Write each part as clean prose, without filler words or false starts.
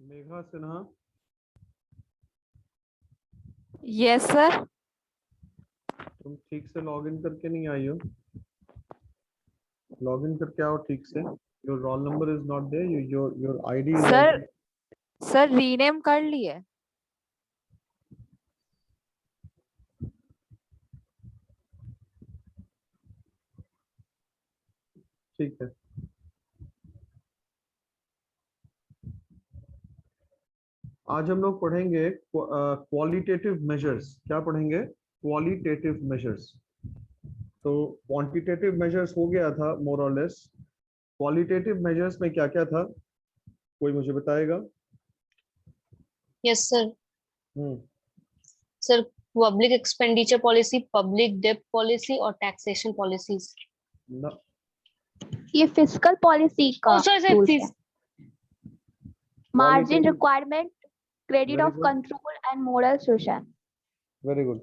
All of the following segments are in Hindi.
Megha Sinha, yes sir. तुम ठीक से लॉगिन करके नहीं आई हो। लॉगिन करके आओ ठीक से। Your roll number is not there, your ID is sir also. Sir rename कर लिए। ठीक है। आज हम लोग पढ़ेंगे क्वालिटेटिव मेजर्स। क्या पढ़ेंगे? Qualitative measures. तो क्वांटिटेटिव मेजर्स हो गया था मोर और लेस। क्वालिटेटिव मेजर्स में क्या क्या था, कोई मुझे बताएगा? Yes sir. Hmm sir, public expenditure policy, public डेब्ट पॉलिसी और टैक्सेशन पॉलिसीज। ना, ये फिस्कल पॉलिसी का सर सर rules प्लीज। है। Margin Qualitative- requirement, credit Very of good. Control and moral suasion. Very good.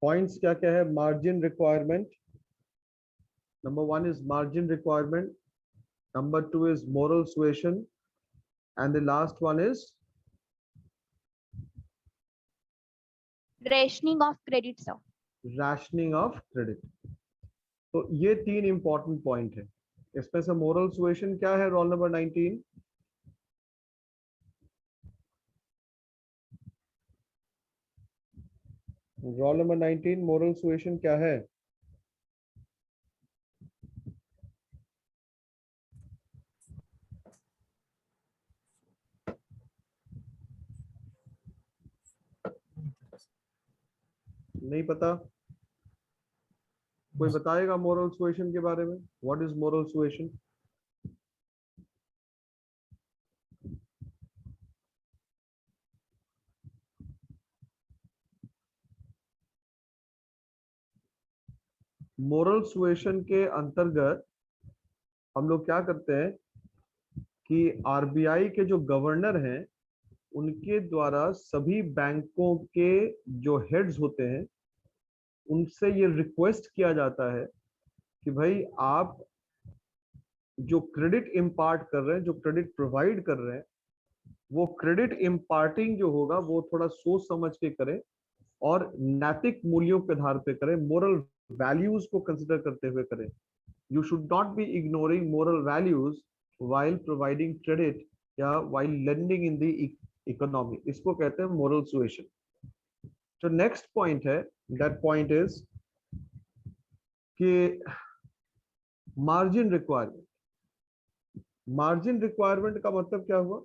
Points क्या क्या है? Margin requirement, number one is margin requirement, number two is moral suasion, and the last one is rationing of credit sir. Rationing of credit. तो ये तीन इंपॉर्टेंट पॉइंट है। इसमें से मोरल सुएशन क्या है? Roll number 19। Roll number 19 moral suasion क्या है? नहीं पता? कोई बताएगा मोरल सुएशन के बारे में? What is moral suasion? Moral suasion के अंतर्गत हम लोग क्या करते हैं कि आरबीआई के जो गवर्नर हैं उनके द्वारा सभी बैंकों के जो हेड्स होते हैं उनसे ये रिक्वेस्ट किया जाता है कि भाई आप जो क्रेडिट इम्पार्ट कर रहे हैं, जो क्रेडिट प्रोवाइड कर रहे हैं, वो क्रेडिट इम्पार्टिंग जो होगा वो थोड़ा सोच समझ के करें और नैतिक मूल्यों के आधार पे करें, मोरल वैल्यूज को कंसिडर करते हुए करें। You should not be ignoring moral values while providing credit या while lending in the economy। इसको कहते हैं moral suasion। तो नेक्स्ट पॉइंट है, दैट पॉइंट इज कि मार्जिन रिक्वायरमेंट। मार्जिन रिक्वायरमेंट का मतलब क्या हुआ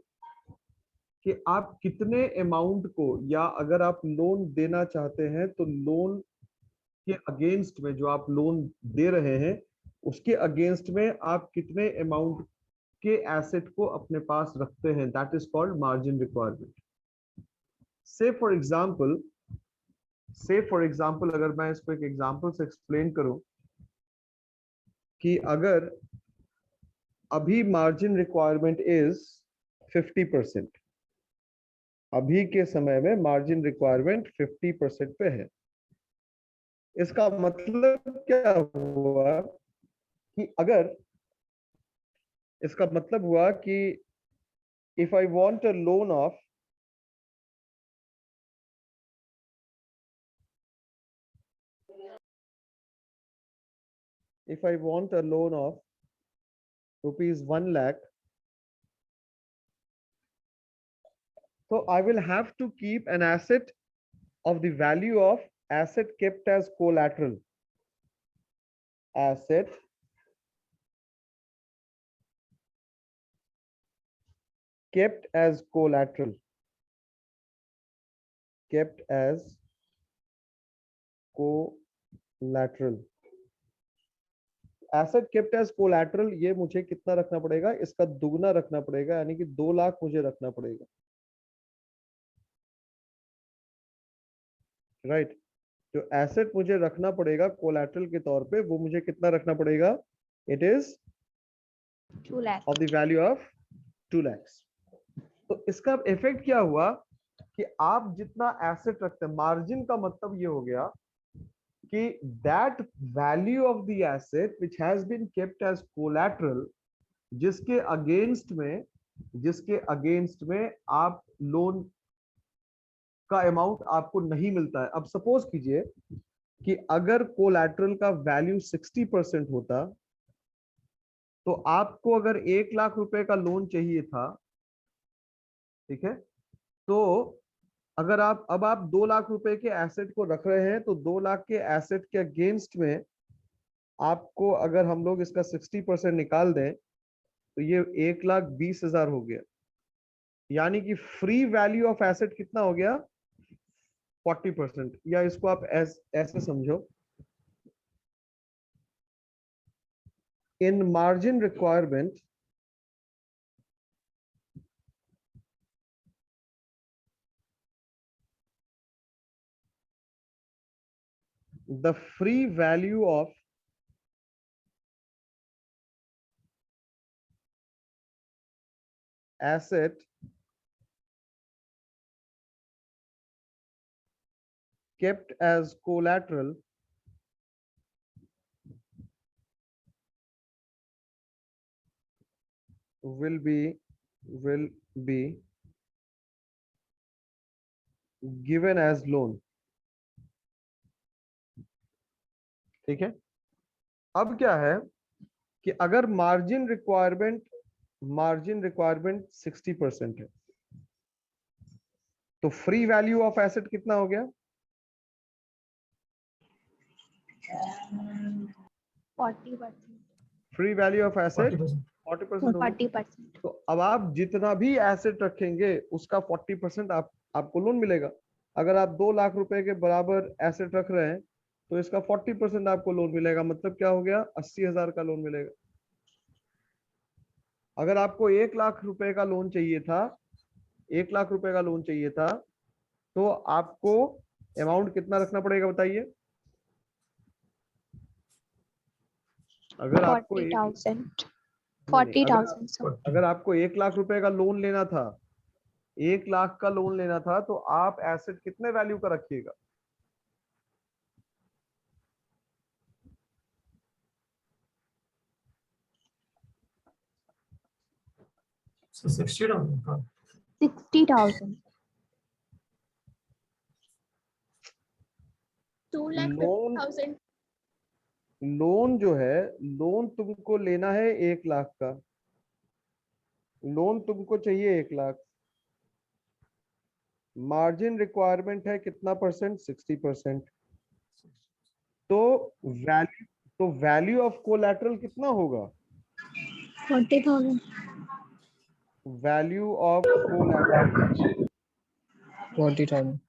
कि आप कितने अमाउंट को, या अगर आप लोन देना चाहते हैं तो लोन के अगेंस्ट में, जो आप लोन दे रहे हैं उसके अगेंस्ट में आप कितने अमाउंट के एसेट को अपने पास रखते हैं, that is called margin requirement. से फॉर एग्जांपल अगर मैं इसको एक एग्जांपल से एक्सप्लेन करूं कि अगर अभी मार्जिन रिक्वायरमेंट इज 50%, अभी के समय में मार्जिन रिक्वायरमेंट 50% पे है। इसका मतलब क्या हुआ कि अगर, इसका मतलब हुआ कि if I want a loan of rupees 1 lakh, so I will have to keep an asset of the value of asset kept as collateral. Asset kept as collateral. Kept as collateral. Asset kept as collateral, ये मुझे कितना रखना पड़ेगा? इसका दुगना रखना पड़ेगा, यानी कि 2 लाख मुझे रखना पड़ेगा। राइट। जो एसेट मुझे रखना पड़ेगा कोलैटरल के तौर पे, वो मुझे कितना रखना पड़ेगा? It is 2 lakh of the value of 2 lakhs। तो इसका इफेक्ट क्या हुआ कि आप जितना एसेट रखते हैं, मार्जिन का मतलब ये हो गया कि that value of the asset which has been kept as collateral, जिसके अगेंस्ट में जिसके अगेंस्ट में आप लोन का अमाउंट आपको नहीं मिलता है। अब सपोज कीजिए कि अगर कोलैटरल का वैल्यू 60% होता, तो आपको अगर 1 लाख रुपए का लोन चाहिए था, ठीक है, तो अगर आप 2 लाख रुपए के एसेट को रख रहे हैं, तो 2 लाख के एसेट के अगेंस्ट में आपको अगर हम लोग इसका 60% निकाल दें, तो ये 1,20,000 हो गया। यानी कि फ्री वैल्यू ऑफ एसेट कितना हो गया? 40%। या इसको आप ऐसे समझो, in margin requirement the free value of asset kept as collateral will be given as loan। ठीक है, अब क्या है कि अगर मार्जिन रिक्वायरमेंट 60% है, तो फ्री वैल्यू ऑफ एसेट कितना हो गया? 40%. फ्री वैल्यू ऑफ एसेट 40% होगा। 40%. तो अब आप जितना भी एसेट रखेंगे उसका 40% आपको लोन मिलेगा। अगर आप 2 लाख रुपए के बराबर एसेट रख रहे हैं, तो इसका 40% आपको लोन मिलेगा। मतलब क्या हो गया? 80,000 का लोन मिलेगा। अगर आपको 1 लाख रुपए का लोन चाहिए था, 1 लाख रुपए का लोन चाहिए था, तो आपको अमाउंट कितना रखना पड़ेगा बताइए? अगर आपको 40,000. नहीं, 40,000. अगर आपको 1 लाख रुपए का लोन लेना था, 1 लाख का लोन लेना था, तो आप एसेट कितने वैल्यू का रखिएगा? So 60,000. 60,000. 2,50,000 लोन जो है, लोन तुमको लेना है 1 लाख का, लोन तुमको चाहिए 1 लाख। मार्जिन रिक्वायरमेंट है कितना परसेंट? 60%। तो वैल्यू ऑफ कोलैटरल कितना होगा? 40,000. Value of collateral 40,000.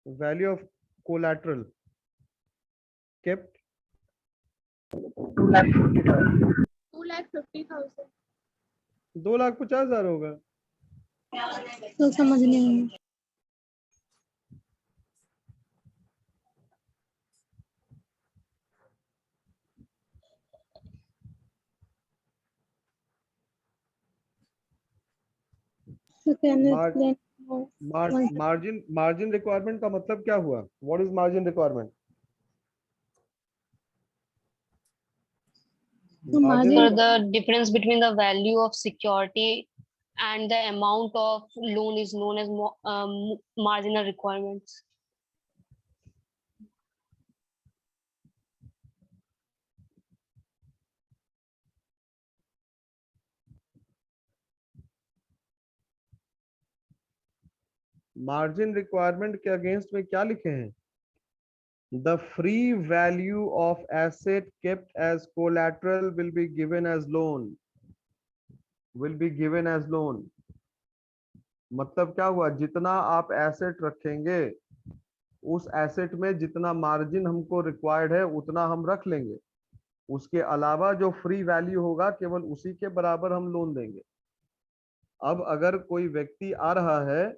Value of collateral kept 2,50,000. 2,50,000 होगा। तो समझ नहीं आई। So can you explain more? Margin requirement का मतलब क्या हुआ? What is margin requirement? So margin So the difference between the value of security and the amount of loan is known as marginal requirements. Margin requirement के अगेंस्ट में क्या लिखे हैं? The free value of asset kept as collateral will be given as loan. मतलब क्या हुआ? जितना आप एसेट रखेंगे, उस एसेट में जितना मार्जिन हमको रिक्वायर्ड है उतना हम रख लेंगे। उसके अलावा जो फ्री वैल्यू होगा, केवल उसी के बराबर हम लोन देंगे। अब अगर कोई व्यक्ति आ रहा है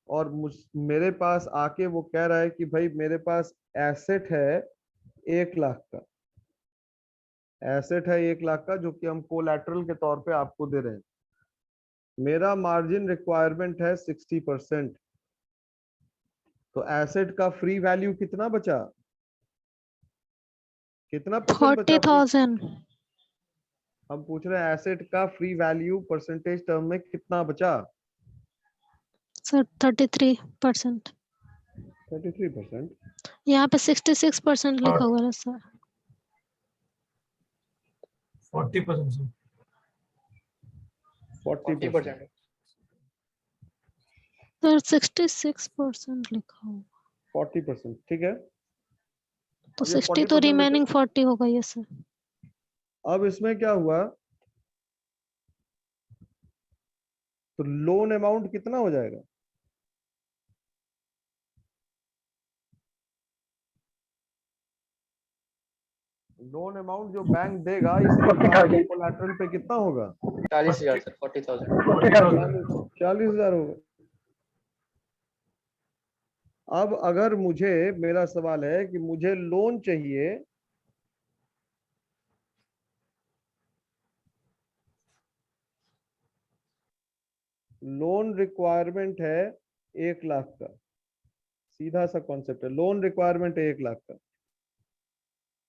और मेरे पास आके वो कह रहा है कि भाई मेरे पास एसेट है 1 लाख का, एसेट है 1 लाख का, जो कि हम कोलैटरल के तौर पे आपको दे रहे हैं। मेरा मार्जिन रिक्वायरमेंट है 60%। तो एसेट का फ्री वैल्यू कितना बचा? कितना परसेंट बचा? 40,000 हम पूछ रहे हैं एसेट का फ्री वैल्यू परसेंटेज टर्म में कितना बचा? सर 33%। 33%। यहाँ पे 66% लिखा हुआ है सर। 40%, sir. 40%। सर 66% लिखा हुआ, 40%, ठीक है। तो अब ये 60 तो 40% में रिमेनिंग 40 होगा ये सर। अब इसमें क्या हुआ, तो लोन अमाउंट कितना हो जाएगा? लोन अमाउंट जो बैंक देगा इसके बाद कोलैटरल पे कितना होगा? 40,000 सर, 40,000। 40,000 होगा। अब अगर मुझे, मेरा सवाल है कि मुझे लोन चाहिए, लोन रिक्वायरमेंट है 1 लाख का, सीधा सा कॉन्सेप्ट है, लोन रिक्वायरमेंट है 1 लाख का,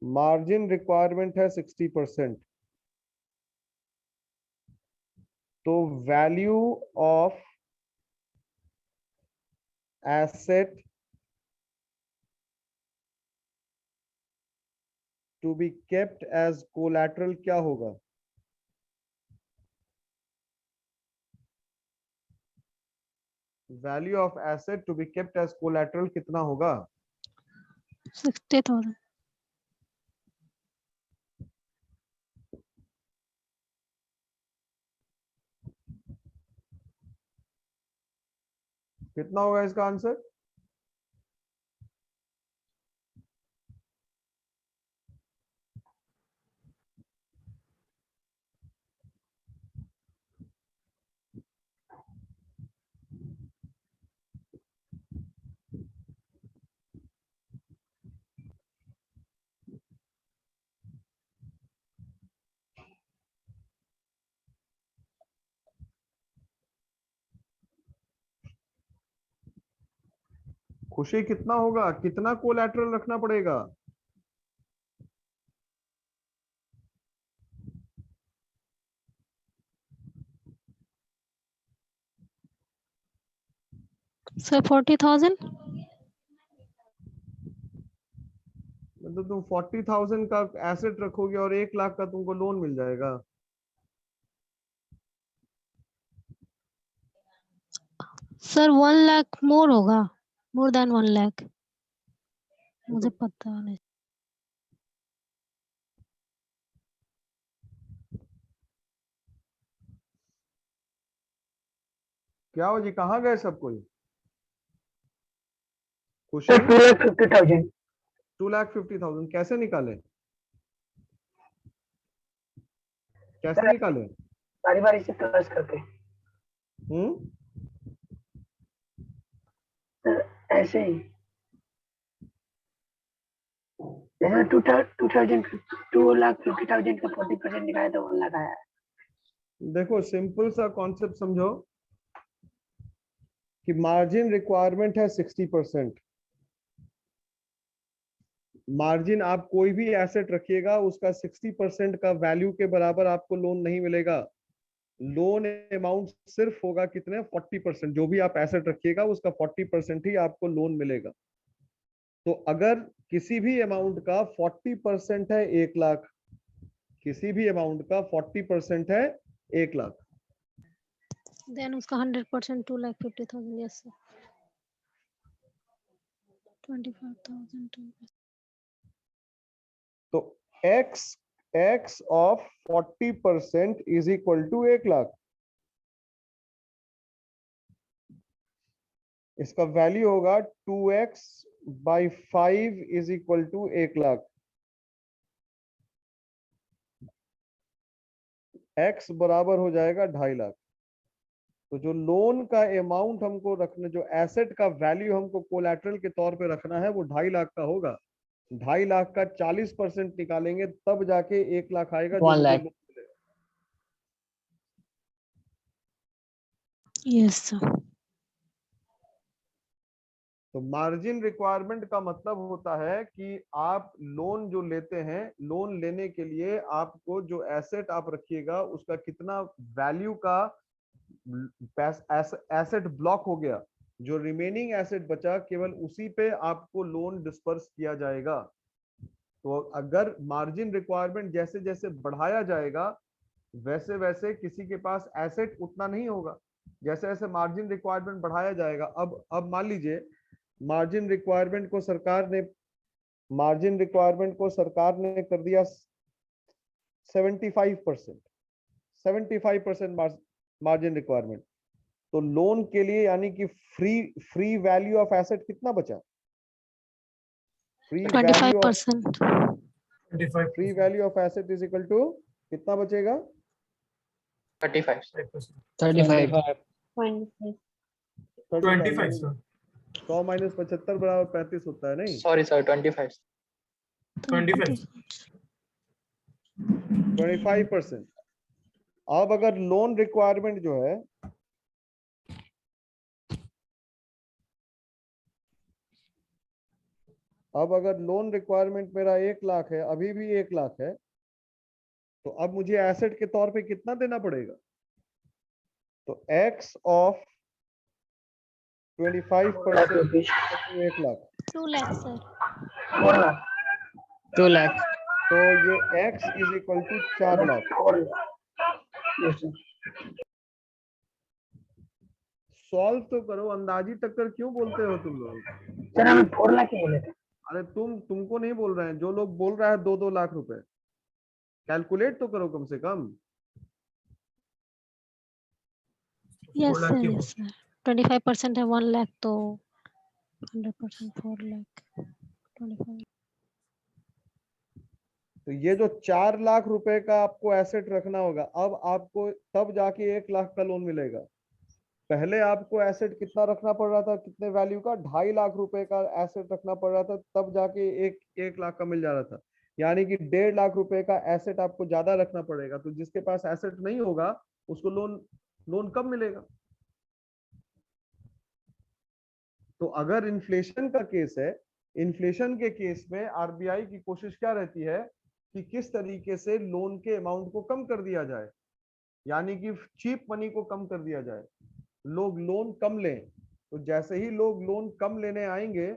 मार्जिन रिक्वायरमेंट है 60%, तो value of asset to be kept as collateral क्या होगा? Value of asset to be kept as collateral कितना होगा? 60,000। कितना होगा इसका आंसर? खुशी कितना होगा, कितना कोलैटरल रखना पड़ेगा? सर 40,000। मतलब तुम 40,000 का एसेट रखोगे और 1 लाख का तुमको लोन मिल जाएगा? सर 1 लाख मोर होगा, मोर देन 1 लाख, मुझे पता नहीं। क्या हो जी, कहाँ गए सब कोई? खुशी 2,50,000 2,50,000 कैसे निकाले? कैसे सर, निकाले? बारी बारी से प्लस करके सर, ऐसे ही जैसे 2,50,000 का 40% निकाले तो 1 लाख आया। देखो सिंपल सा कॉन्सेप्ट समझो कि मार्जिन रिक्वायरमेंट है 60%। मार्जिन आप कोई भी एसेट रखिएगा उसका 60% का वैल्यू के बराबर आपको लोन नहीं मिलेगा। लोन अमाउंट सिर्फ होगा कितने, 40%। जो भी आप एसेट रखिएगा उसका 40% ही आपको लोन मिलेगा। तो अगर किसी भी अमाउंट का 40% है 1 लाख, किसी भी अमाउंट का 40% है 1 लाख, देन उसका 100% 2,50,000। Yes sir. 25,000। तो x of 40% is equal to 1 lakh. इसका वैल्यू होगा 2x by 5 is equal to 1 lakh. x बराबर हो जाएगा 2.5 लाख। तो जो लोन का अमाउंट हमको रखना, जो एसेट का वैल्यू हमको कोलैटरल के तौर पे रखना है वो 2.5 लाख का होगा। 2.5 लाख का 40% निकालेंगे तब जाके 1 लाख आएगा जो 1 मुझे लाख। लोन मिलेगा। Yes sir. तो मार्जिन रिक्वायरमेंट का मतलब होता है कि आप लोन जो लेते हैं, लोन लेने के लिए आपको जो एसेट आप रखिएगा उसका कितना वैल्यू का एसेट ब्लॉक हो गया, जो रिमेनिंग एसेट बचा केवल उसी पे आपको लोन डिस्पर्स किया जाएगा। तो अगर मार्जिन रिक्वायरमेंट जैसे जैसे बढ़ाया जाएगा वैसे वैसे किसी के पास एसेट उतना नहीं होगा। जैसे जैसे मार्जिन रिक्वायरमेंट बढ़ाया जाएगा, अब मान लीजिए मार्जिन रिक्वायरमेंट को सरकार ने कर दिया 75%, 75% मार्जिन रिक्वायरमेंट। तो लोन के लिए यानी कि फ्री वैल्यू ऑफ एसेट कितना बचा? Free value of 25%. 25%. Free value of asset is equal to कितना बचेगा? 35. 35. 25. 25 sir. 100 माइनस 75 बराबर 35 होता है नहीं? Sorry sir, 25. 25. 25%। अब अगर लोन रिक्वायरमेंट जो है अगर लोन रिक्वायरमेंट मेरा 1 लाख है, अभी भी 1 लाख है, तो अब मुझे एसेट के तौर पे कितना देना पड़ेगा? तो x of 25% 1 lakh, 2 lakh, sir. 4 lakh 2 lakh. तो ये x is equal to 4 lakh. 4 lakh. Yes, sir. Solve तो करो, अंदाजी टक्कर क्यों बोलते हो तुम लोग? सर हमें 4 लाख ही बोले थे। अरे तुमको नहीं बोल रहे हैं, जो लोग बोल रहा है 2-2 लाख रुपए, कैलकुलेट तो करो कम से कम। Yes, 4 lakh sir. की Yes, sir. 25% है 1 lakh, तो 100% 4 lakh. 25. तो ये जो 4 लाख रुपए का आपको एसेट रखना होगा, अब आपको तब जाके 1 लाख का लोन मिलेगा। पहले आपको एसेट कितना रखना पड़ रहा था, कितने वैल्यू का? 2.5 लाख रुपए का एसेट रखना पड़ रहा था, तब जाके एक लाख का मिल जा रहा था। यानी कि 1.5 लाख रुपए का एसेट आपको ज्यादा रखना पड़ेगा। तो जिसके पास एसेट नहीं होगा उसको लोन कम मिलेगा। तो अगर इन्फ्लेशन का केस है, इन्फ्लेशन के केस में आरबीआई की कोशिश क्या रहती है कि किस तरीके से लोन के अमाउंट को कम कर दिया जाए, यानी कि चीप मनी को कम कर दिया जाए, लोग लोन कम लें। तो जैसे ही लोग लोन कम लेने आएंगे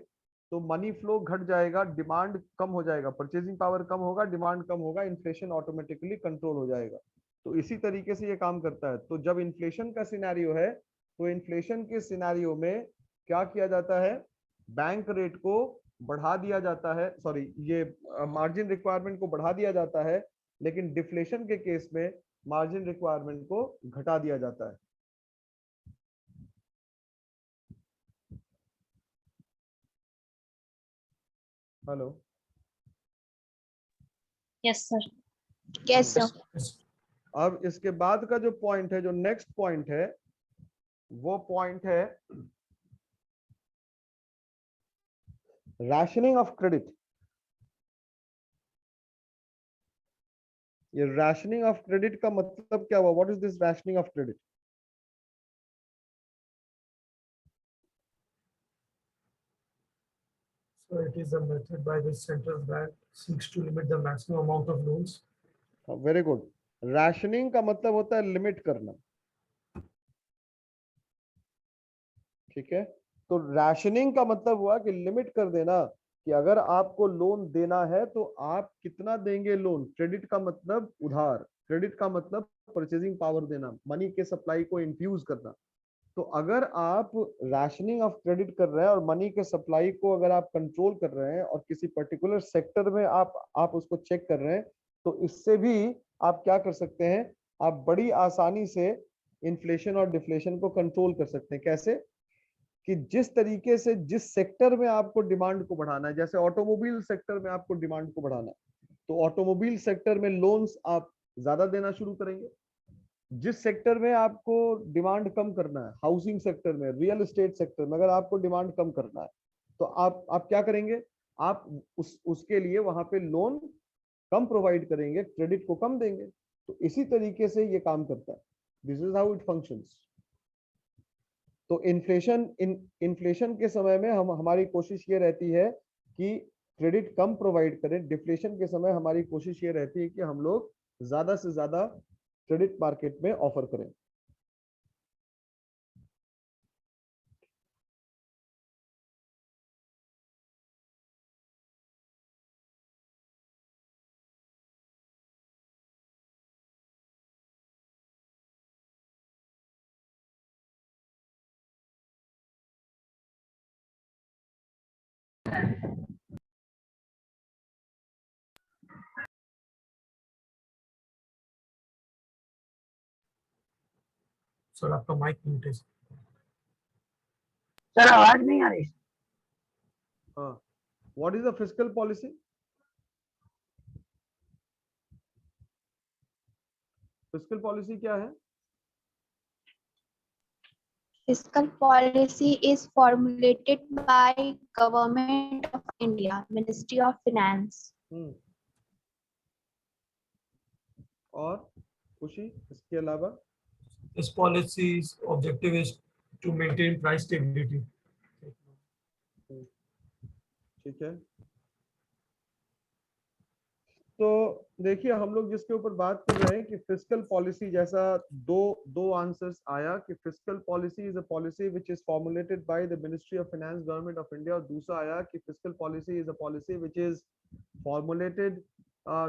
तो मनी फ्लो घट जाएगा, डिमांड कम हो जाएगा, परचेजिंग पावर कम होगा, डिमांड कम होगा, इन्फ्लेशन ऑटोमेटिकली कंट्रोल हो जाएगा। तो इसी तरीके से ये काम करता है। तो जब इन्फ्लेशन का सिनेरियो है, तो इन्फ्लेशन के सिनेरियो में क्या किया जाता है? बैंक रेट को बढ़ा दिया जाता है, सॉरी ये मार्जिन रिक्वायरमेंट को बढ़ा दिया जाता है, लेकिन डिफ्लेशन के केस में मार्जिन रिक्वायरमेंट को घटा दिया जाता है। Hello, Yes, sir. Yes, sir. Yes. अब इसके बाद का जो पॉइंट है, जो नेक्स्ट पॉइंट है, वो पॉइंट है राशनिंग ऑफ क्रेडिट। ये राशनिंग ऑफ क्रेडिट का मतलब क्या हुआ? What is this rationing of credit? So it is a method by which central bank seeks to limit the maximum amount of loans. Very good. Rationing का मतलब होता है लिमिट करना, ठीक है? तो राशनिंग का मतलब हुआ कि लिमिट कर देना, कि अगर आपको लोन देना है तो आप कितना देंगे लोन। क्रेडिट का मतलब उधार, क्रेडिट का मतलब परचेजिंग पावर देना, मनी के सप्लाई को इंफ्यूज करना। तो अगर आप राशनिंग ऑफ क्रेडिट कर रहे हैं और मनी के सप्लाई को अगर आप कंट्रोल कर रहे हैं और किसी पर्टिकुलर सेक्टर में आप उसको चेक कर रहे हैं, तो इससे भी आप क्या कर सकते हैं? आप बड़ी आसानी से इन्फ्लेशन और डिफ्लेशन को कंट्रोल कर सकते हैं। कैसे? कि जिस तरीके से जिस सेक्टर में आपको डिमांड को बढ़ाना है, जैसे ऑटोमोबाइल सेक्टर में आपको डिमांड को बढ़ाना है, तो ऑटोमोबाइल सेक्टर में लोन्स आप ज्यादा देना शुरू करेंगे। जिस सेक्टर में आपको डिमांड कम करना है, हाउसिंग सेक्टर में, रियल एस्टेट सेक्टर में अगर आपको डिमांड कम करना है, तो आप क्या करेंगे? आप उसके लिए वहां पे लोन कम प्रोवाइड करेंगे, क्रेडिट को कम देंगे। तो इसी तरीके से ये काम करता है। This is how it functions. तो इन्फ्लेशन के समय में हमारी कोशिश ये रहती है कि क्रेडिट कम प्रोवाइड करें। डिफ्लेशन के समय हमारी कोशिश ये रहती है कि हम लोग ज्यादा से ज्यादा क्रेडिट मार्केट में ऑफर करें। सर आपका माइक म्यूट है। सर आवाज नहीं आ रही। हाँ, what is the fiscal policy? Fiscal policy क्या है? Fiscal policy is formulated by Government of India, Ministry of Finance. और खुशी इसके अलावा? This policy's objective is to maintain price stability. ठीक है, तो देखिए हम लोग जिसके ऊपर बात कर रहे हैं कि फिस्कल पॉलिसी, जैसा दो आंसर्स आया कि fiscal policy is a policy which is formulated by the ministry of finance, government of India, और दूसरा आया कि fiscal policy is a policy which is formulated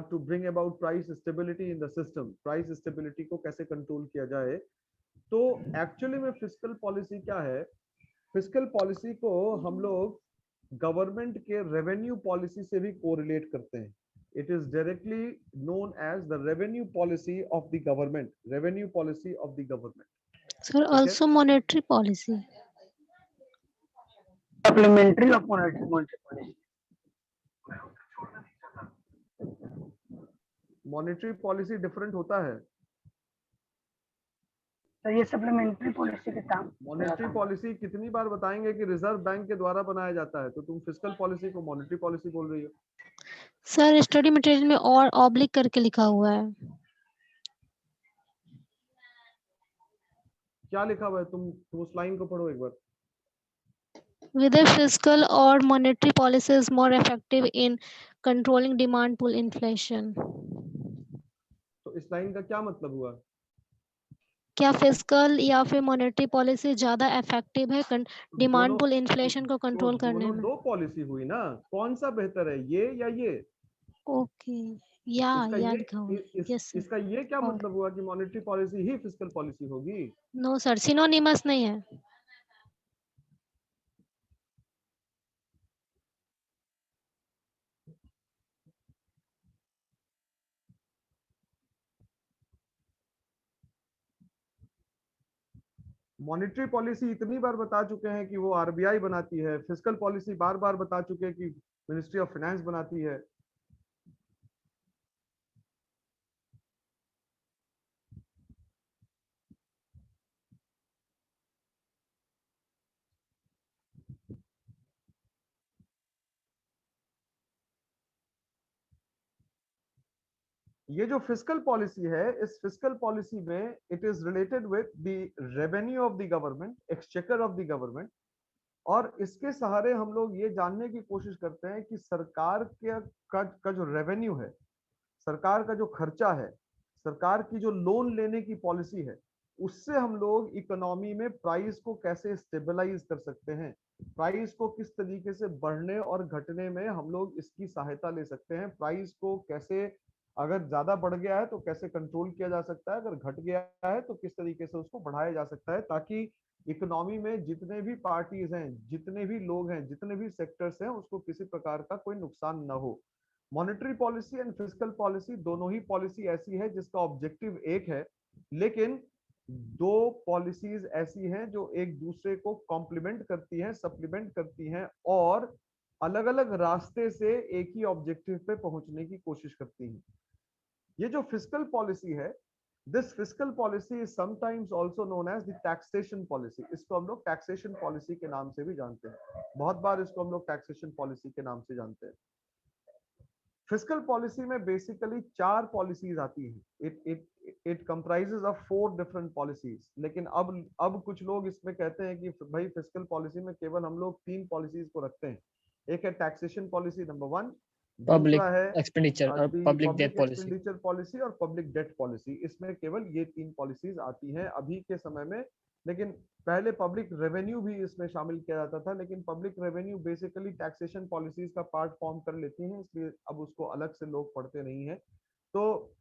to bring about price stability in the system. Price stability को कैसे कंट्रोल किया जाए। तो एक्चुअली में फिस्कल पॉलिसी क्या है? फिस्कल पॉलिसी को हम लोग गवर्नमेंट के रेवेन्यू पॉलिसी से भी कोरिलेट करते हैं। It is directly known as the revenue policy of the government. Revenue policy of the government. Sir, also monetary policy. Supplementary of monetary policy. Monetary policy different होता है। तो ये सप्लीमेंट्री पॉलिसी के काम। मॉनेटरी पॉलिसी कितनी बार बताएंगे कि रिजर्व बैंक के द्वारा बनाया जाता है, तो तुम फिस्कल पॉलिसी को मॉनेटरी पॉलिसी बोल रही हो। सर स्टडी मटेरियल में और ऑब्लिक करके लिखा हुआ है। क्या लिखा हुआ है? तुम उस लाइन को पढ़ो एक बार। Whether fiscal or monetary policy is more effective in controlling demand pull inflation. तो इस लाइन का क्या मतलब हुआ? क्या फिस्कल या फिर मॉनेटरी पॉलिसी ज्यादा इफेक्टिव है डिमांड पुल इन्फ्लेशन को कंट्रोल करने में? दो पॉलिसी हुई ना, कौन सा बेहतर है, ये या ये? ओके, या लिखा हुआ है। Yes sir. इसका ये क्या मतलब हुआ कि मॉनेटरी पॉलिसी ही फिस्कल पॉलिसी होगी? नो सर, सिनोनिमस नहीं है। मॉनेटरी पॉलिसी इतनी बार बता चुके हैं कि वो आरबीआई बनाती है। फिस्कल पॉलिसी बार बार बता चुके हैं कि मिनिस्ट्री ऑफ फाइनेंस बनाती है। ये जो फिस्कल पॉलिसी है, इस फिस्कल पॉलिसी में it is related with the revenue of the government, exchequer of the government, और इसके सहारे हम लोग ये जानने की कोशिश करते हैं कि सरकार का जो रेवेन्यू है, सरकार का जो खर्चा है, सरकार की जो लोन लेने की पॉलिसी है, उससे हम लोग इकोनॉमी में प्राइस को कैसे स्टेबलाइज कर सकते हैं, प्राइस को किस तरीके से बढ़ने और घटने में हम लोग इसकी सहायता ले सकते हैं, प्राइस को कैसे, अगर ज्यादा बढ़ गया है तो कैसे कंट्रोल किया जा सकता है, अगर घट गया है तो किस तरीके से उसको बढ़ाया जा सकता है, ताकि इकोनॉमी में जितने भी पार्टीज हैं, जितने भी लोग हैं, जितने भी सेक्टर्स हैं, उसको किसी प्रकार का कोई नुकसान न हो। Monetary policy and fiscal policy दोनों ही पॉलिसी ऐसी है जिसका ऑब्जेक्टिव एक है, लेकिन दो पॉलिसीज ऐसी हैं जो एक दूसरे को कॉम्प्लीमेंट करती हैं, सप्लीमेंट करती हैं, और अलग अलग रास्ते से एक ही ऑब्जेक्टिव पे पहुंचने की कोशिश करती हैं। ये जो फिस्कल पॉलिसी है, this fiscal policy is sometimes also known as the taxation policy. इसको हम लोग टैक्सेशन पॉलिसी के नाम से भी जानते हैं। बहुत बार इसको हम लोग टैक्सेशन पॉलिसी के नाम से जानते हैं। फिस्कल पॉलिसी में बेसिकली 4 पॉलिसीज आती हैं। It comprises of 4 different policies, लेकिन अब कुछ लोग इसमें कहते हैं कि भाई फिस्कल पॉलिसी में केवल हम लोग 3 पॉलिसीज को रखते हैं। एक है टैक्सेशन पॉलिसी नंबर 1, पब्लिक दूसरा है एक्सपेंडिचर और public debt public policy. Expenditure policy और पब्लिक डेट पॉलिसी। इसमें केवल ये 3 पॉलिसीज आती हैं अभी के समय में, लेकिन पहले पब्लिक रेवेन्यू भी इसमें शामिल किया जाता था, लेकिन public revenue basically taxation policies का पार्ट फॉर्म कर लेती हैं, इसलिए अब उसको अलग से लोग पढ़ते नहीं है। तो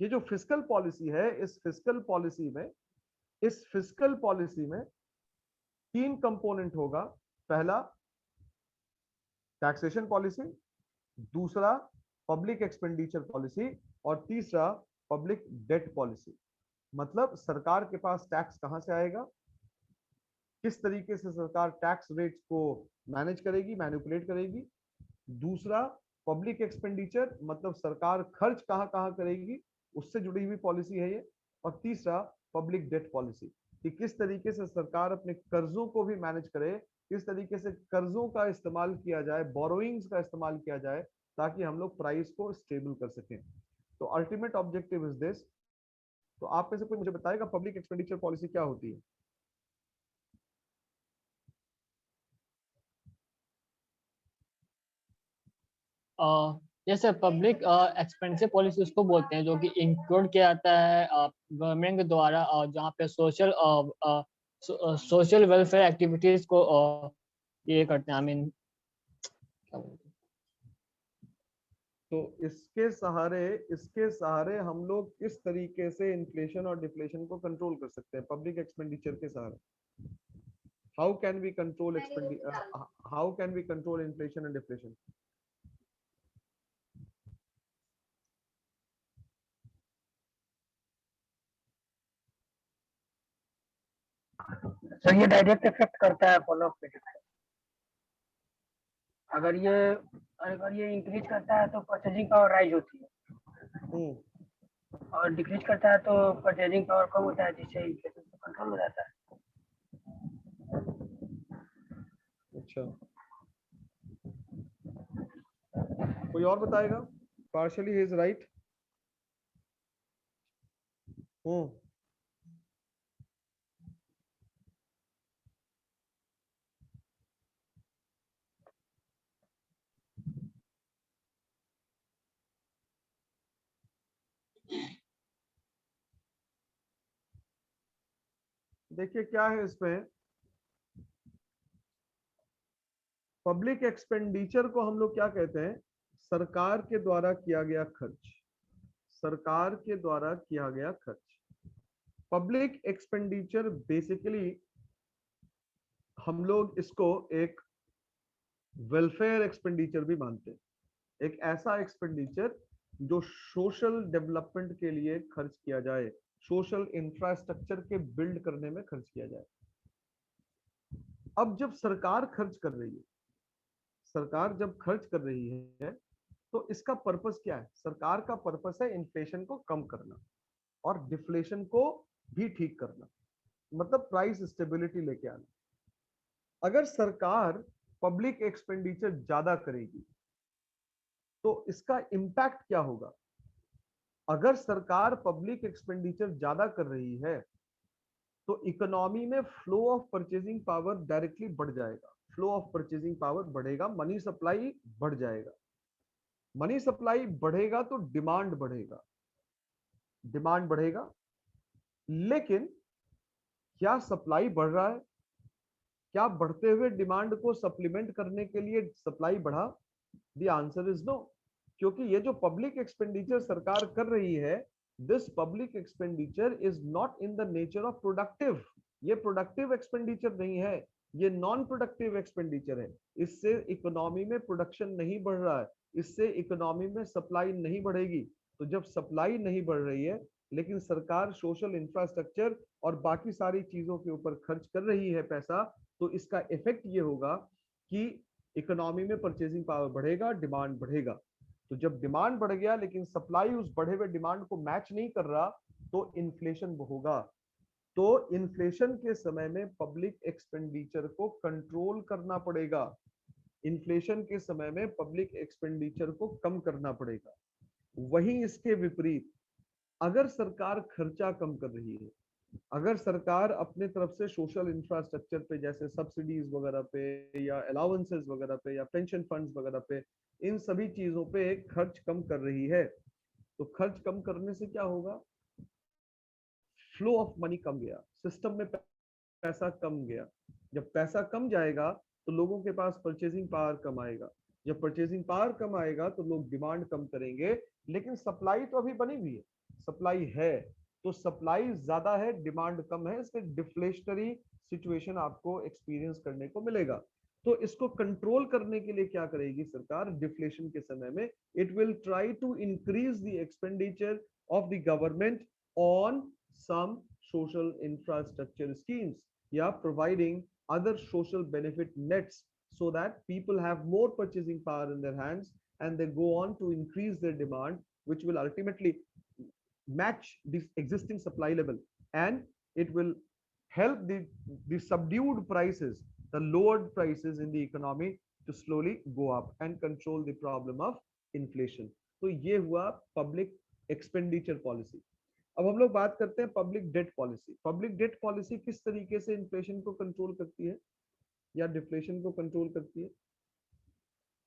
ये जो फिस्कल पॉलिसी है, इस फिस्कल पॉलिसी में 3 कंपोनेंट होगा। पहला टैक्सेशन पॉलिसी, दूसरा पब्लिक एक्सपेंडिचर पॉलिसी और तीसरा पब्लिक डेट पॉलिसी। मतलब सरकार के पास टैक्स कहां से आएगा, किस तरीके से सरकार टैक्स रेट्स को मैनेज करेगी, मैनिपुलेट करेगी। दूसरा पब्लिक एक्सपेंडिचर, मतलब सरकार खर्च कहां कहां करेगी, उससे जुड़ी हुई पॉलिसी है ये। और तीसरा पब्लिक डेट पॉलिसी, कि किस तरीके से सरकार अपने कर्जों को भी मैनेज करे, किस तरीके से कर्जों का इस्तेमाल किया जाए, बोरोइंग्स का इस्तेमाल किया जाए, ताकि हम लोग प्राइस को स्टेबल कर सकें। तो अल्टीमेट ऑब्जेक्टिव इज दिस। तो आप में से कोई मुझे बताएगा पब्लिक एक्सपेंडिचर पॉलिसी क्या होती है? जैसे पब्लिक एक्सपेंडिचर पॉलिसी उसको बोलते हैं जो कि इंक्लूड किया जाता है गवर्नमेंट के द्वारा, जहाँ पे सोशल वेलफेयर एक्टिविटीज को ये करते हैं। आई मीन तो इसके सहारे हम लोग किस तरीके से इन्फ्लेशन और डिफ्लेशन को कंट्रोल कर सकते हैं? पब्लिक एक्सपेंडिचर के सहारे how can we control inflation and deflation? Sir ये डायरेक्ट इफेक्ट करता है फॉलो अप पे। अगर ये इंक्रीज करता है तो परचेजिंग पावर राइज होती है, और डिक्रीज करता है तो परचेजिंग पावर कम होता है, जिससे इन्फ्लेशन कंट्रोल हो जाता है। अच्छा, कोई और बताएगा? Partially he is right. देखिए क्या है इसमें, पब्लिक एक्सपेंडिचर को हम लोग क्या कहते हैं? सरकार के द्वारा किया गया खर्च, सरकार के द्वारा किया गया खर्च। पब्लिक एक्सपेंडिचर बेसिकली हम लोग इसको एक वेलफेयर एक्सपेंडिचर भी मानते हैं, एक ऐसा एक्सपेंडिचर जो सोशल डेवलपमेंट के लिए खर्च किया जाए, सोशल इंफ्रास्ट्रक्चर के बिल्ड करने में खर्च किया जाए। अब जब सरकार खर्च कर रही है, सरकार जब खर्च कर रही है तो इसका पर्पस क्या है? सरकार का पर्पस है इन्फ्लेशन को कम करना और डिफ्लेशन को भी ठीक करना, मतलब प्राइस स्टेबिलिटी लेके आना। अगर सरकार पब्लिक एक्सपेंडिचर ज्यादा करेगी तो इसका इम्पैक्ट क्या होगा? अगर सरकार पब्लिक एक्सपेंडिचर ज्यादा कर रही है तो इकोनॉमी में flow of purchasing power directly बढ़ जाएगा, फ्लो ऑफ परचेजिंग पावर बढ़ेगा, मनी सप्लाई बढ़ जाएगा। मनी सप्लाई बढ़ेगा तो डिमांड बढ़ेगा, डिमांड बढ़ेगा। लेकिन क्या सप्लाई बढ़ रहा है? क्या बढ़ते हुए डिमांड को सप्लीमेंट करने के लिए सप्लाई बढ़ा? द आंसर इज नो, क्योंकि ये जो पब्लिक एक्सपेंडिचर सरकार कर रही है, this public expenditure is not in the nature of productive. ये प्रोडक्टिव एक्सपेंडिचर नहीं है, ये नॉन प्रोडक्टिव एक्सपेंडिचर है। इससे इकोनॉमी में प्रोडक्शन नहीं बढ़ रहा है, इससे इकोनॉमी में सप्लाई नहीं बढ़ेगी। तो जब सप्लाई नहीं बढ़ रही है लेकिन सरकार सोशल इंफ्रास्ट्रक्चर और बाकी सारी चीजों के ऊपर खर्च कर रही है पैसा, तो इसका इफेक्ट ये होगा कि इकोनॉमी में परचेजिंग पावर बढ़ेगा, डिमांड बढ़ेगा। तो जब डिमांड बढ़ गया लेकिन सप्लाई उस बढ़े हुए डिमांड को मैच नहीं कर रहा तो इन्फ्लेशन होगा। तो इन्फ्लेशन के समय में पब्लिक एक्सपेंडिचर को कंट्रोल करना पड़ेगा, इन्फ्लेशन के समय में पब्लिक एक्सपेंडिचर को कम करना पड़ेगा। वहीं इसके विपरीत अगर सरकार खर्चा कम कर रही है, अगर सरकार अपने तरफ से सोशल इंफ्रास्ट्रक्चर पे जैसे सब्सिडीज वगैरह पे या अलाउंसेस वगैरह पे या पेंशन फंड्स वगैरह पे इन सभी चीजों पे खर्च कम कर रही है, तो खर्च कम करने से क्या होगा? फ्लो ऑफ मनी कम गया, सिस्टम में पैसा कम गया। जब पैसा कम जाएगा तो लोगों के पास परचेजिंग पावर कम आएगा, जब परचेजिंग पावर कम आएगा तो लोग डिमांड कम करेंगे। लेकिन सप्लाई तो अभी बनी हुई है, सप्लाई है, तो सप्लाई ज्यादा है, डिमांड कम है, इससे डिफ्लेशनरी सिचुएशन आपको एक्सपीरियंस करने को मिलेगा। तो इसको कंट्रोल करने के लिए क्या करेगी सरकार? डिफ्लेशन के समय में it will try to increase the expenditure of the government on some social infrastructure schemes, yeah, providing other social benefit nets so that people have more purchasing power in their hands and they go on to increase their demand, which will ultimately match this existing supply level, and it will help the subdued prices, the lowered prices in the economy to slowly go up and control the problem of inflation. तो ये हुआ पब्लिक एक्सपेंडिचर पॉलिसी। अब हम लोग बात करते हैं public debt policy. Public debt policy किस तरीके से इन्फ्लेशन को कंट्रोल करती है या डिफ्लेशन को कंट्रोल करती है?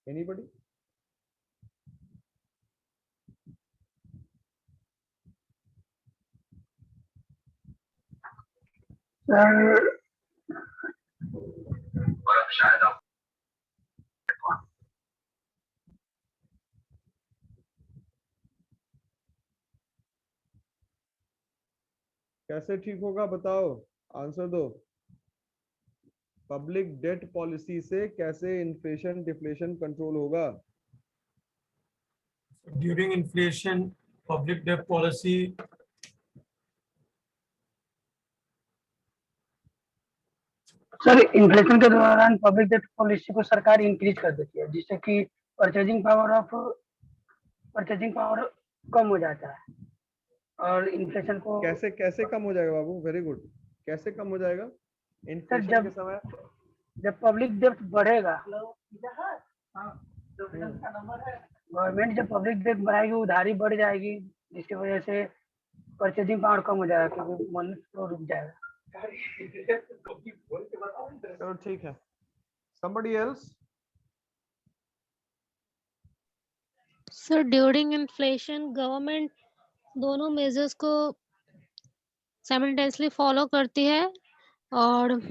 एनीबॉडी? कैसे ठीक होगा बताओ, आंसर दो। पब्लिक डेट पॉलिसी से कैसे इन्फ्लेशन डिफ्लेशन कंट्रोल होगा? During inflation, public debt policy sir inflation के दौरान पब्लिक डेट पॉलिसी को सरकार इंक्रीज कर देती है, जिससे कि परचेजिंग पावर कम हो जाता है और इन्फ्लेशन को कैसे कैसे कम हो जाएगा बाबू? Very good. कैसे कम हो जाएगा इन्फ्लेशन के समय? जब पब्लिक डेट बढ़ेगा, गवर्नमेंट जब पब्लिक डेट बढ़ाएगी उधारी बढ़ जाएगी, जिसकी वजह से परचेजिंग पावर कम हो जाएगा क्योंकि मनी फ्लो रुक जाएगा। चलो ठीक है। somebody else? Sir during inflation government दोनों मेजर्स को साइमल्टेनियसली फॉलो करती है और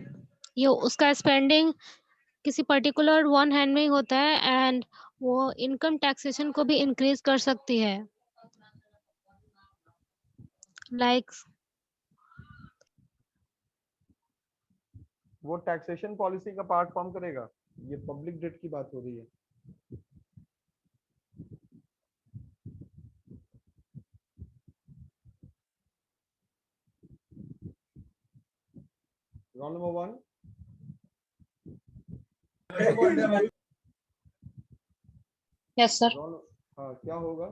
ये उसका स्पेंडिंग किसी पर्टिकुलर वन हैंड में ही होता है एंड वो इनकम टैक्सेशन को भी इंक्रीज कर सकती है, लाइक वो टैक्सेशन पॉलिसी का पार्ट फॉर्म करेगा। ये पब्लिक डेट की बात हो रही है। Roll number 1। Yes sir. हाँ, क्या होगा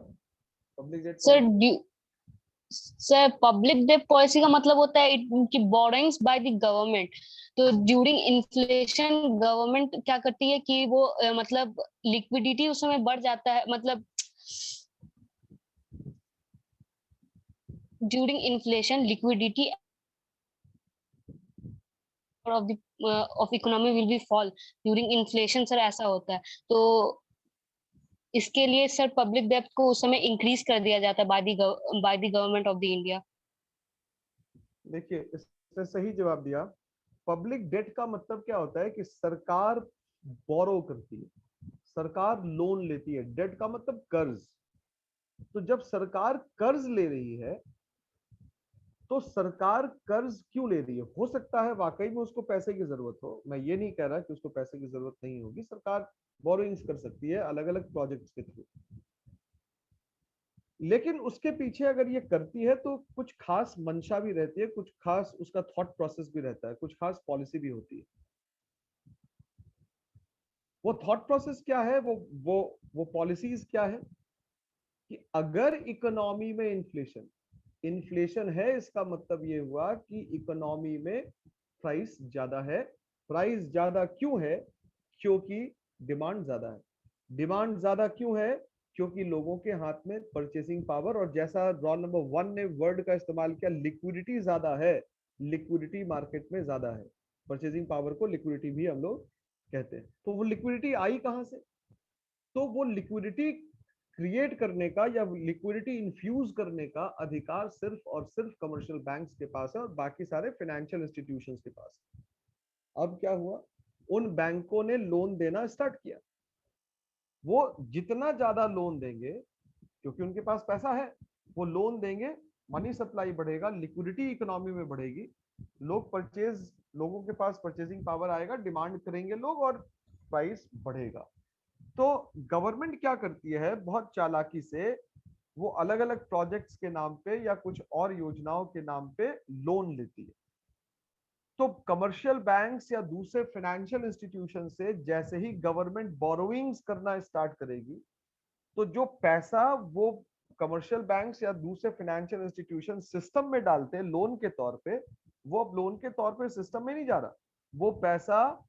public debt? Sir public debt policy का मतलब होता है कि बोरोइंग्स बाय द गवर्नमेंट। तो ड्यूरिंग इन्फ्लेशन गवर्नमेंट क्या करती है कि वो मतलब लिक्विडिटी उस समय बढ़ जाता है, मतलब during inflation liquidity of economy will be fall during inflation. Sir ऐसा होता है, तो इसके लिए सर पब्लिक डेट को उस समय इंक्रीज कर दिया जाता है by the government of the India. देखिए इससे सही जवाब दिया। पब्लिक डेट का मतलब क्या होता है कि सरकार बोरो करती है, सरकार लोन लेती है। डेट का मतलब कर्ज। तो जब सरकार कर्ज ले रही है तो सरकार कर्ज क्यों ले रही है? हो सकता है वाकई में उसको पैसे की जरूरत हो, मैं ये नहीं कह रहा कि उसको पैसे की जरूरत नहीं होगी। सरकार बोरोइंग्स कर सकती है अलग अलग प्रोजेक्ट्स के थ्रू, लेकिन उसके पीछे अगर ये करती है तो कुछ खास मंशा भी रहती है, कुछ खास उसका थॉट प्रोसेस भी रहता है, कुछ खास पॉलिसी भी होती है। वो थॉट प्रोसेस क्या है, वो पॉलिसीज क्या है कि अगर इकोनॉमी में इन्फ्लेशन है, इसका मतलब ये हुआ कि इकोनॉमी में प्राइस ज्यादा है। प्राइस ज्यादा क्यों है? क्योंकि डिमांड ज्यादा है। डिमांड ज्यादा क्यों है? क्योंकि लोगों के हाथ में परचेसिंग पावर, और जैसा रॉ नंबर 1 ने वर्ड का इस्तेमाल किया, लिक्विडिटी ज्यादा है, लिक्विडिटी मार्केट में ज्यादा है। परचेसिंग पावर को लिक्विडिटी भी हम लोग कहते हैं। तो वो लिक्विडिटी आई कहां से? तो वो लिक्विडिटी क्रिएट करने का या लिक्विडिटी इन्फ्यूज करने का अधिकार सिर्फ और सिर्फ कमर्शियल बैंक्स के पास है और बाकी सारे फाइनेंशियल इंस्टीट्यूशंस के पास है। अब क्या हुआ, उन बैंकों ने लोन देना स्टार्ट किया। वो जितना ज्यादा लोन देंगे, क्योंकि उनके पास पैसा है, वो लोन देंगे, मनी सप्लाई बढ़ेगा, लिक्विडिटी इकोनॉमी में बढ़ेगी, लोगों के पास परचेसिंग पावर आएगा, डिमांड करेंगे लोग और प्राइस बढ़ेगा। तो गवर्नमेंट क्या करती है, बहुत चालाकी से वो अलग अलग प्रोजेक्ट्स के नाम पे या कुछ और योजनाओं के नाम पे लोन लेती है। तो कमर्शियल बैंक्स या दूसरे फाइनेंशियल इंस्टीट्यूशन से जैसे ही गवर्नमेंट बोरोइंग्स करना स्टार्ट करेगी, तो जो पैसा वो कमर्शियल बैंक्स या दूसरे फाइनेंशियल इंस्टीट्यूशन सिस्टम में डालते हैं लोन के तौर पे, वो अब लोन के तौर पे सिस्टम में नहीं जा रहा, वो पैसा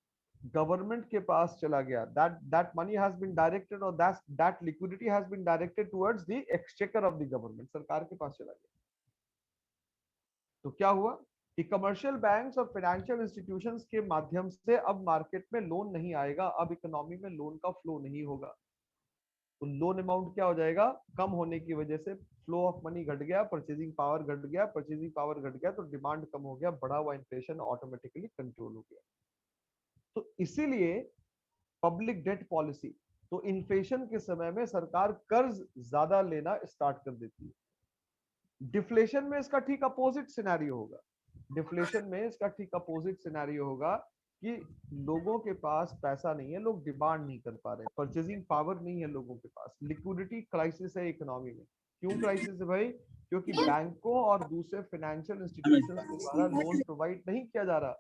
गवर्नमेंट के पास चला गया। that money has been directed, or that liquidity has been directed towards the exchequer of the government, सरकार के पास चला गया। तो क्या हुआ कि कमर्शियल बैंक्स और फाइनेंशियल इंस्टीट्यूशंस के माध्यम से अब मार्केट में लोन नहीं आएगा, अब इकोनॉमी में लोन का फ्लो नहीं होगा। तो लोन अमाउंट क्या हो जाएगा, कम होने की वजह से फ्लो ऑफ मनी घट गया, परचेजिंग पावर घट गया, परचेजिंग पावर घट गया तो डिमांड कम हो गया, बढ़ा हुआ इन्फ्लेशन ऑटोमेटिकली कंट्रोल हो गया। तो इसीलिए पब्लिक डेट पॉलिसी, तो इन्फ्लेशन के समय में सरकार कर्ज ज्यादा लेना स्टार्ट कर देती है। डिफ्लेशन में इसका ठीक अपोजिट सिनेरियो होगा। डिफ्लेशन में इसका ठीक अपोजिट सिनेरियो होगा कि लोगों के पास पैसा नहीं है, लोग डिमांड नहीं कर पा रहे, परचेजिंग पावर नहीं है लोगों के पास, लिक्विडिटी क्राइसिस है इकोनॉमी में। क्यों क्राइसिस है भाई? क्योंकि बैंकों और दूसरे फाइनेंशियल इंस्टीट्यूशंस के द्वारा लोन प्रोवाइड नहीं किया जा रहा।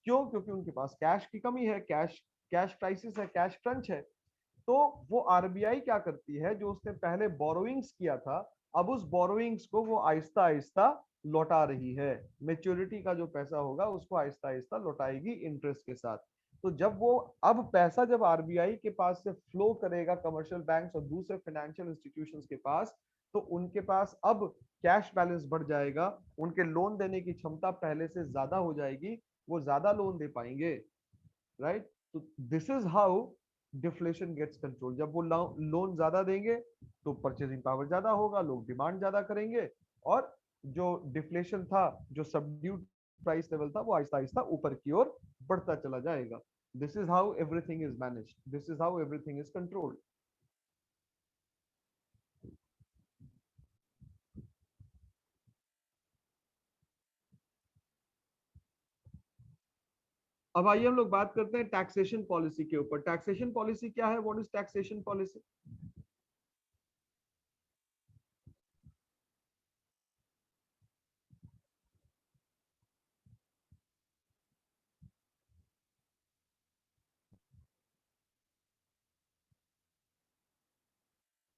क्यों? क्योंकि उनके पास कैश की कमी है, कैश क्राइसिस है, कैश क्रंच है। तो वो आरबीआई क्या करती है, जो उसने पहले बोरोइंग्स किया था, अब उस बोरोइंग्स को वो आहिस्ता आहिस्ता लौटा रही है। मैच्योरिटी का जो पैसा होगा उसको आहिस्ता आहिस्ता लौटाएगी इंटरेस्ट के साथ। तो जब वो अब पैसा जब आरबीआई के पास से फ्लो करेगा कमर्शियल बैंक्स और दूसरे फाइनेंशियल इंस्टीट्यूशंस के पास, तो उनके पास अब कैश बैलेंस बढ़ जाएगा, उनके लोन देने की क्षमता पहले से ज्यादा हो जाएगी, वो ज्यादा लोन दे पाएंगे, राइट? तो this is how deflation gets control. जब वो लोन ज्यादा देंगे तो परचेजिंग पावर ज्यादा होगा, लोग डिमांड ज्यादा करेंगे, और जो डिफ्लेशन था, जो सबड्यूड प्राइस लेवल था, वो आहिस्ता आहिस्ता ऊपर की ओर बढ़ता चला जाएगा। This is how everything is managed, this is how everything is controlled. अब आइए हम लोग बात करते हैं टैक्सेशन पॉलिसी के ऊपर। टैक्सेशन पॉलिसी क्या है? What is taxation policy?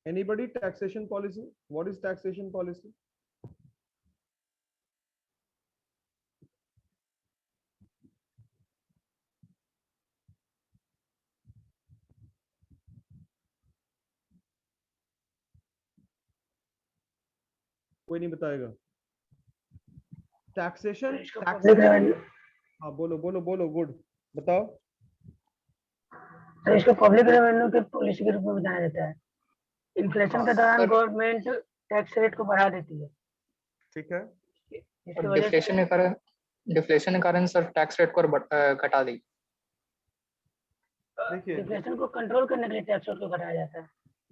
Anybody? Taxation policy? What is taxation policy? कोई नहीं बताएगा। टैक्सेशन, हाँ बोलो बोलो बोलो, गुड, बताओ। तो इसको पब्लिक रेवेन्यू के पॉलिसी के रूप में बताया जाता है। इन्फ्लेशन के दौरान गवर्नमेंट टैक्स रेट को बढ़ा देती है, ठीक है। इसकी वजह से डिफ्लेशन के कारण सर टैक्स रेट को घटा दी। देखिए, इन्फ्लेशन को कंट्रोल करने के लिए टैक्स रेट को घटाया जाता है।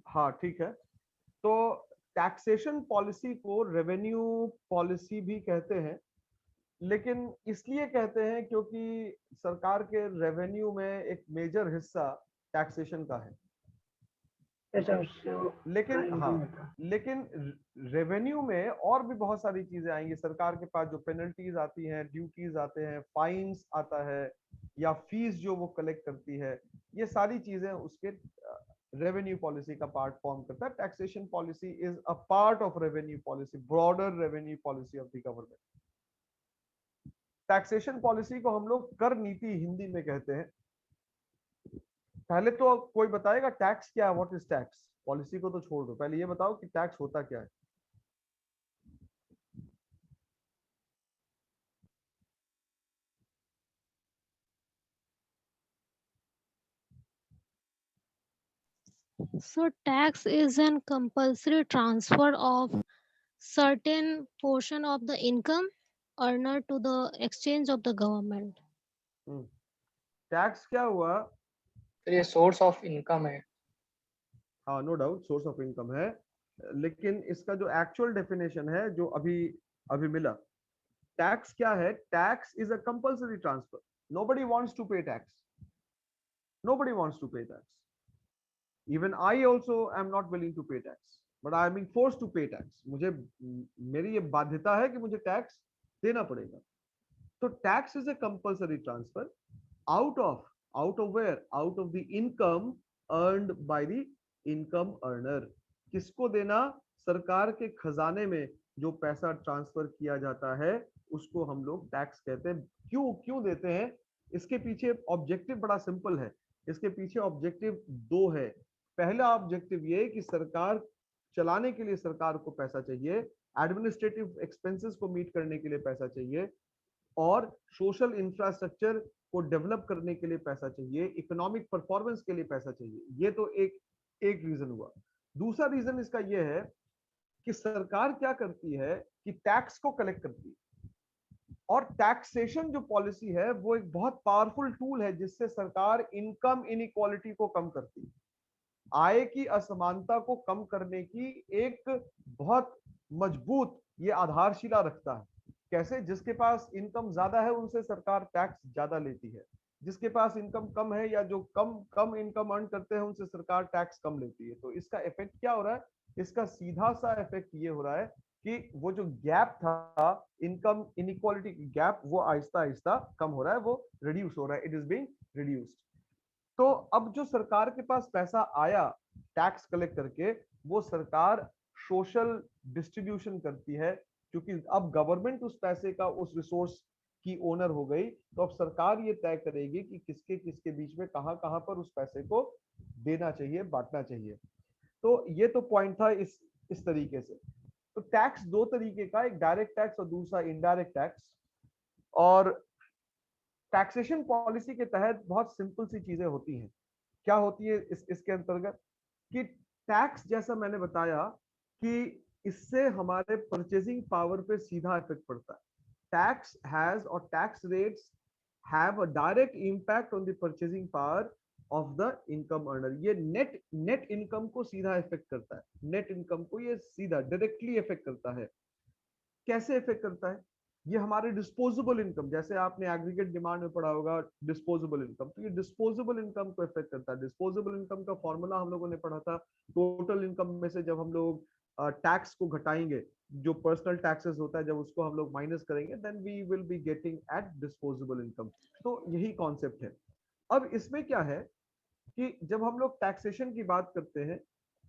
हाँ ठीक है। तो टैक्सेशन पॉलिसी को रेवेन्यू पॉलिसी भी कहते हैं, लेकिन इसलिए कहते हैं क्योंकि सरकार के रेवेन्यू में एक मेजर हिस्सा टैक्सेशन का है। लेकिन रेवेन्यू में और भी बहुत सारी चीजें आएंगी। सरकार के पास जो पेनल्टीज आती हैं, ड्यूटीज आते हैं, फाइन्स आता है, या फीस जो वो कलेक्ट करती है, ये सारी चीजें उसके रेवेन्यू पॉलिसी का पार्ट फॉर्म करता है। Taxation policy is a part of revenue policy, broader revenue policy of the government. Taxation policy को हम लोग कर नीति हिंदी में कहते हैं। पहले तो कोई बताएगा टैक्स क्या है? What is tax? पॉलिसी को तो छोड़ दो, पहले ये बताओ कि टैक्स होता क्या है। So tax is an compulsory transfer of certain portion of the income earner to the exchange of the government. Tax क्या हुआ? तो ये सोर्स ऑफ इनकम है। हाँ, no doubt source of income है, लेकिन इसका जो एक्चुअल डेफिनेशन है जो अभी अभी मिला, टैक्स क्या है? Tax is a compulsory transfer. Nobody wants to pay tax, nobody wants to pay tax. Even I also am not willing to pay tax, but I am being forced to pay tax. मुझे मेरी ये बाध्यता है कि मुझे टैक्स देना पड़ेगा। तो tax is a compulsory transfer out of where? Out of the income earned by the income earner. किसको देना? सरकार के खजाने में जो पैसा ट्रांसफर किया जाता है उसको हम लोग टैक्स कहते हैं। क्यों देते हैं? इसके पीछे ऑब्जेक्टिव बड़ा सिंपल है। इसके पीछे ऑब्जेक्टिव दो है। पहला ऑब्जेक्टिव ये कि सरकार चलाने के लिए सरकार को पैसा चाहिए, एडमिनिस्ट्रेटिव एक्सपेंसेस को मीट करने के लिए पैसा चाहिए, और सोशल इंफ्रास्ट्रक्चर को डेवलप करने के लिए पैसा चाहिए, इकोनॉमिक परफॉर्मेंस के लिए पैसा चाहिए। ये तो एक रीजन हुआ। दूसरा रीजन इसका ये है कि सरकार क्या करती है कि टैक्स को कलेक्ट करती है, और टैक्सेशन जो पॉलिसी है वो एक बहुत पावरफुल टूल है जिससे सरकार इनकम इनइक्वालिटी को कम करती है, आय की असमानता को कम करने की एक बहुत मजबूत ये आधारशिला रखता है। कैसे? जिसके पास इनकम ज्यादा है उनसे सरकार टैक्स ज्यादा लेती है, जिसके पास इनकम कम है या जो कम इनकम अर्न करते हैं उनसे सरकार टैक्स कम लेती है। तो इसका इफेक्ट क्या हो रहा है? इसका सीधा सा इफेक्ट ये हो रहा है कि वो जो गैप था, इनकम इनइक्वालिटी गैप, वो आहिस्ता आहिस्ता कम हो रहा है, वो रिड्यूस हो रहा है, इट इज बीइंग रिड्यूस्ड। तो अब जो सरकार के पास पैसा आया टैक्स कलेक्ट करके, वो सरकार सोशल डिस्ट्रीब्यूशन करती है, क्योंकि अब गवर्नमेंट उस पैसे का, उस रिसोर्स की ओनर हो गई। तो अब सरकार ये तय करेगी कि किसके किसके बीच में कहां कहां पर उस पैसे को देना चाहिए, बांटना चाहिए। तो ये तो पॉइंट था इस तरीके से। तो टैक्स दो तरीके का, एक डायरेक्ट टैक्स और दूसरा इनडायरेक्ट टैक्स। और टैक्सेशन पॉलिसी के तहत बहुत सिंपल सी चीजें होती हैं। क्या होती है इसके अंतर्गत? कि टैक्स, जैसा मैंने बताया कि इससे हमारे परचेजिंग पावर पे सीधा इफेक्ट पड़ता है। टैक्स हैज और tax rates have a direct impact on the purchasing power of the income earner. ये नेट इनकम को सीधा इफेक्ट करता है, नेट इनकम को ये सीधा डायरेक्टली इफेक्ट करता है। कैसे इफेक्ट करता है? ये हमारे डिस्पोजेबल इनकम, जैसे आपने एग्रीगेट डिमांड में पढ़ा होगा डिस्पोजेबल इनकम, तो ये डिस्पोजेबल इनकम को इफेक्ट करता है। डिस्पोजेबल इनकम का फॉर्मूला हम लोगों ने पढ़ा था, टोटल इनकम में से जब हम लोग टैक्स को घटाएंगे, जो पर्सनल टैक्सेस होता है, जब उसको हम लोग माइनस करेंगे, then we will be getting at disposable income. तो यही कॉन्सेप्ट है। अब इसमें क्या है कि जब हम लोग टैक्सेशन की बात करते हैं,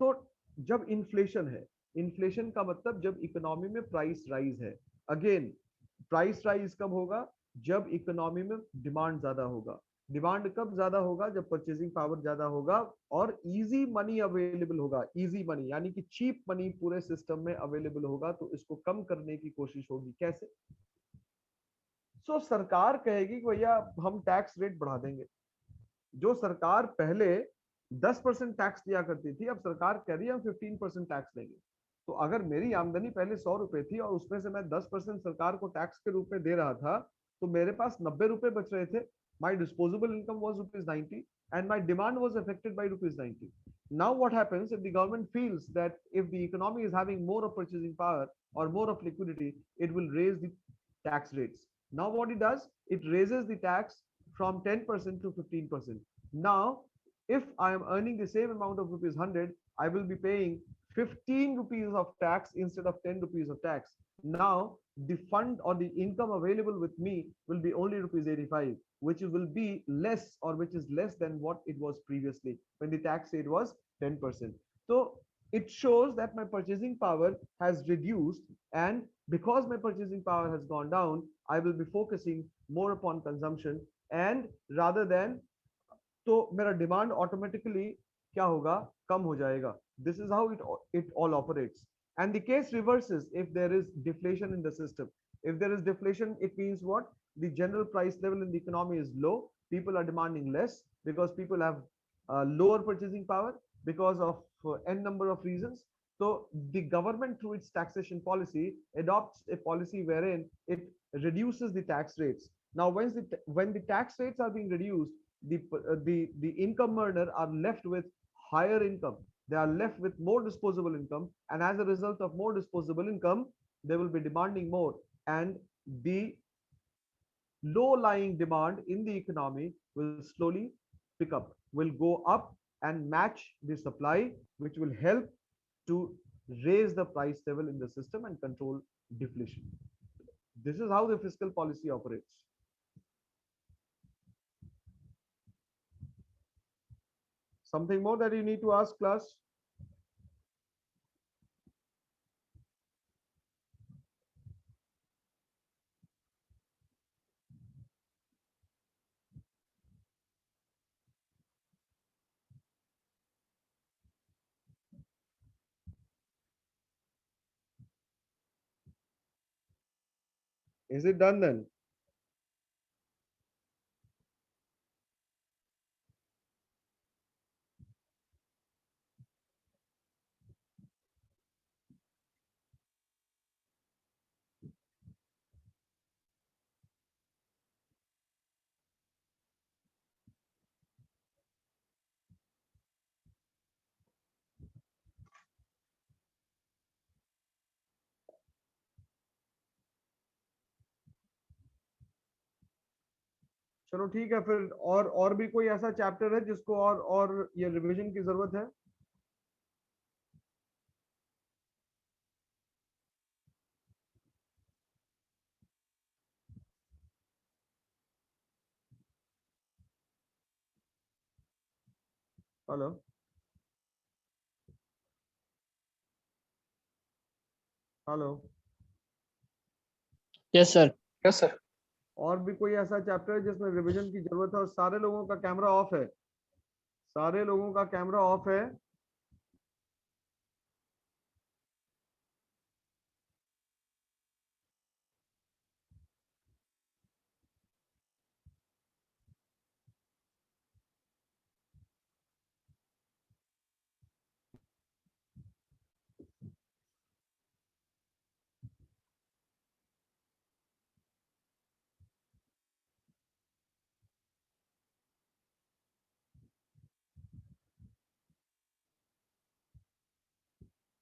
तो जब इन्फ्लेशन है, इन्फ्लेशन का मतलब जब इकोनॉमी में प्राइस राइज है। अगेन, प्राइस राइज कब होगा? जब इकोनॉमी में डिमांड ज्यादा होगा। डिमांड कब ज्यादा होगा? जब परचेजिंग पावर ज्यादा होगा और इजी मनी अवेलेबल होगा। इजी मनी यानी कि चीप मनी पूरे सिस्टम में अवेलेबल होगा, तो इसको कम करने की कोशिश होगी। कैसे? सरकार कहेगी कि भैया हम टैक्स रेट बढ़ा देंगे। जो सरकार पहले 10% टैक्स दिया करती थी, अब सरकार कह रही है हम 15% टैक्स देंगे। तो अगर मेरी आमदनी पहले 100 रुपए थी और उसमें से मैं 10% सरकार को टैक्स के रूप में दे रहा था, तो मेरे पास 90 रुपए बच रहे थे। My disposable income was ₹90 and my demand was affected by ₹90. Now what happens if the government feels that if the economy is having more of purchasing power or more of liquidity, it will raise the tax rates. Now what it does, it raises the tax from 10% to 15%. Now if I am earning the same amount of ₹100, I will be paying 15 rupees of tax instead of 10 rupees of tax. Now the fund or the income available with me will be only ₹85, which will be less, or which is less than what it was previously when the tax rate was 10%. So it shows that my purchasing power has reduced, and because my purchasing power has gone down, I will be focusing more upon consumption, and rather than, तो मेरा डिमांड ऑटोमेटिकली क्या होगा? कम हो जाएगा। This is how it all operates. And the case reverses if there is deflation in the system. If there is deflation, it means what? The general price level in the economy is low. People are demanding less because people have lower purchasing power because of n number of reasons. So the government, through its taxation policy, adopts a policy wherein it reduces the tax rates. Now, when the tax rates are being reduced, the income earner are left with higher income. They are left with more disposable income, and as a result of more disposable income, they will be demanding more, and the low-lying demand in the economy will slowly pick up, will go up and match the supply, which will help to raise the price level in the system and control deflation. This is how the fiscal policy operates. Something more that you need to ask, class? Is it done then? चलो ठीक है फिर, और भी कोई ऐसा चैप्टर है जिसको और ये रिवीजन की जरूरत है? Hello hello, yes sir. Yes, sir. और भी कोई ऐसा चैप्टर है जिसमें रिवीजन की जरूरत है? और सारे लोगों का कैमरा ऑफ है, सारे लोगों का कैमरा ऑफ है।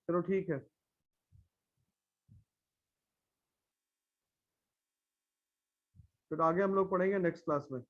चलो ठीक है, फिर आगे हम लोग पढ़ेंगे नेक्स्ट क्लास में।